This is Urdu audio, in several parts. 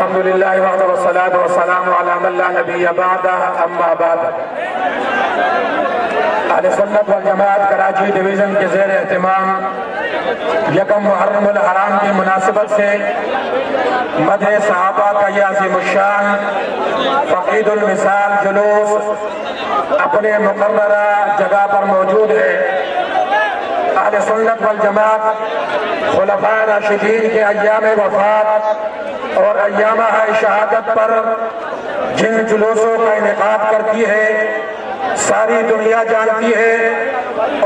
الحمدللہ وحدہ والصلاة والسلام علی من لا نبی بعدہ اما بعد۔ اہل سنت والجماعت کراچی ڈویژن کے زیر اہتمام یکم محرم الحرام کی مناسبت سے مدح صحابہ کا یہ عظیم الشان فقید المثال جلوس اپنے مقررہ جگہ پر موجود ہے۔ اہل سنت والجماعت خلفاء راشدین کے ایام وفات اور ایامہ شہادت پر جن جلوسوں کا انعقاد کرتی ہے ساری دنیا جانتی ہے،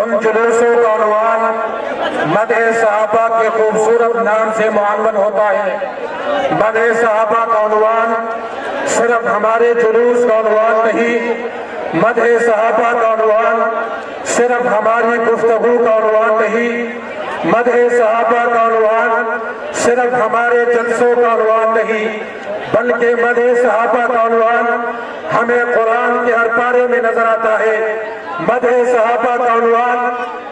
ان جلوسوں کا عنوان مدح صحابہ کے خوبصورت نام سے معنون ہوتا ہے۔ مدح صحابہ کا عنوان صرف ہمارے جلوس کا عنوان نہیں، مدح صحابہ کا عنوان صرف ہماری گفتگو کا عنوان نہیں، مدح صحابہ کا عنوان صرف ہمارے جلسوں کا عنوان نہیں، بلکہ مدح صحابہ کا عنوان ہمیں قرآن کے ہر پارے میں نظر آتا ہے۔ مدح صحابہ کا عنوان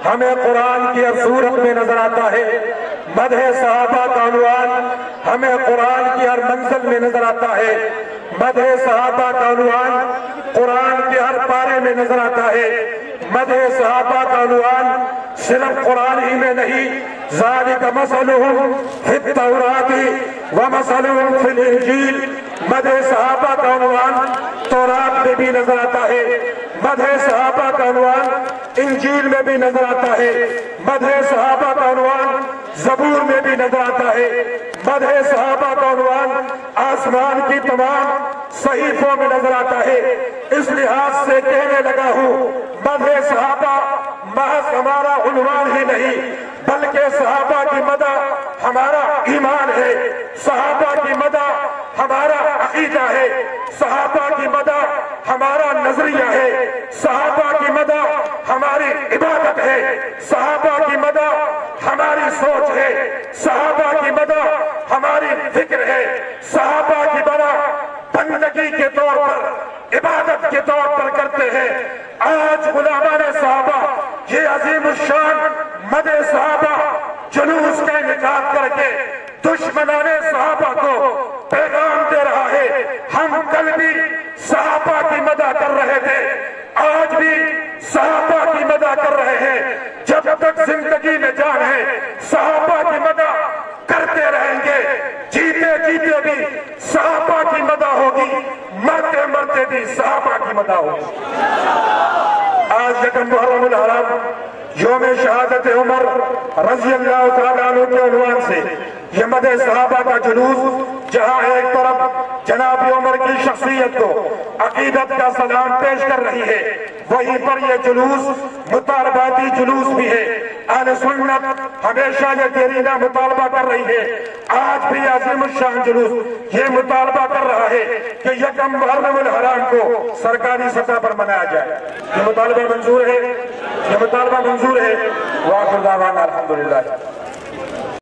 ہمیں قرآن کی ہر سورت میں نظر آتا ہے۔ مدح صحابہ کا عنوان ہمیں قرآن کی ہر منزل میں نظر آتا ہے۔ مدح صحابہ کا عنوان قرآن کے ہر پارے میں نظر آتا ہے۔ مدح صحابہ کا عنوان صرف قرآن ہی میں نہیں، ذالک مثلہم فی التوراۃ ومثلہم فی الانجیل، مدح صحابہ کا عنوان تورات میں بھی نظر آتا ہے، مدح صحابہ کا عنوان انجیل میں بھی نظر آتا ہے، مدح صحابہ کا عنوان زبور میں بھی نظر آتا ہے، مدح صحابہ کا عنوان آسمان کی تمام صحیفوں میں نظر آتا ہے۔ اس لحاظ سے کہنے لگا ہوں مدح صحابہ محض ہمارا عنوان ہی نہیں، بلکہ صحابہ کی مدح ہمارا ایمان ہے، صحابہ کی مدح ہمارا عقیدہ ہے، صحابہ کی مدح ہمارا نظریہ ہے، صحابہ کی مدح ہماری عبادت ہے، صحابہ کی مدح ہماری سوچ ہے، صحابہ کی مدح ہماری فکر ہے، صحابہ کی مدح بندگی کے طور پر عبادت کے طور پر کرتے ہیں۔ آج غلامان صحابہ یہ عظیم الشان مدح صحابہ جلوس کا انعقاد کر کے دشمنان صحابہ کو پیغام دے رہا ہے۔ ہم کل بھی صحابہ کی مدح کر رہے تھے، آج بھی صحابہ کی مدح کر رہے ہیں، جب تک زندگی میں جان ہے صحابہ کی مدح کرتے رہیں گے، جیتے جیتے بھی صحابہ کی مدح ہوگی، مرتے مرتے بھی صحابہ کی مدح ہوگی۔ آج یکم محرم الحرام یوم شہادت عمر رضی اللہ تعالیٰ عنہ کے عنوان سے یہ مدح صحابہ کا جلوس، جہاں ایک طرف جناب عمر کی شخصیت کو عقیدت کا سلام پیش کر رہی ہے، وہیں پر یہ جلوس مطالباتی جلوس بھی ہے۔ اہل سنت ہمیشہ یہ دیرینہ مطالبہ کر رہی ہے، آج بھی عظیم الشان جلوس یہ مطالبہ کر رہا ہے کہ یکم محرم الحرام کو سرکاری سطح پر منایا جائے۔ یہ مطالبہ منظور ہے، یہ مطالبہ منظور ہے۔ وآخر دعوانا الحمدللہ۔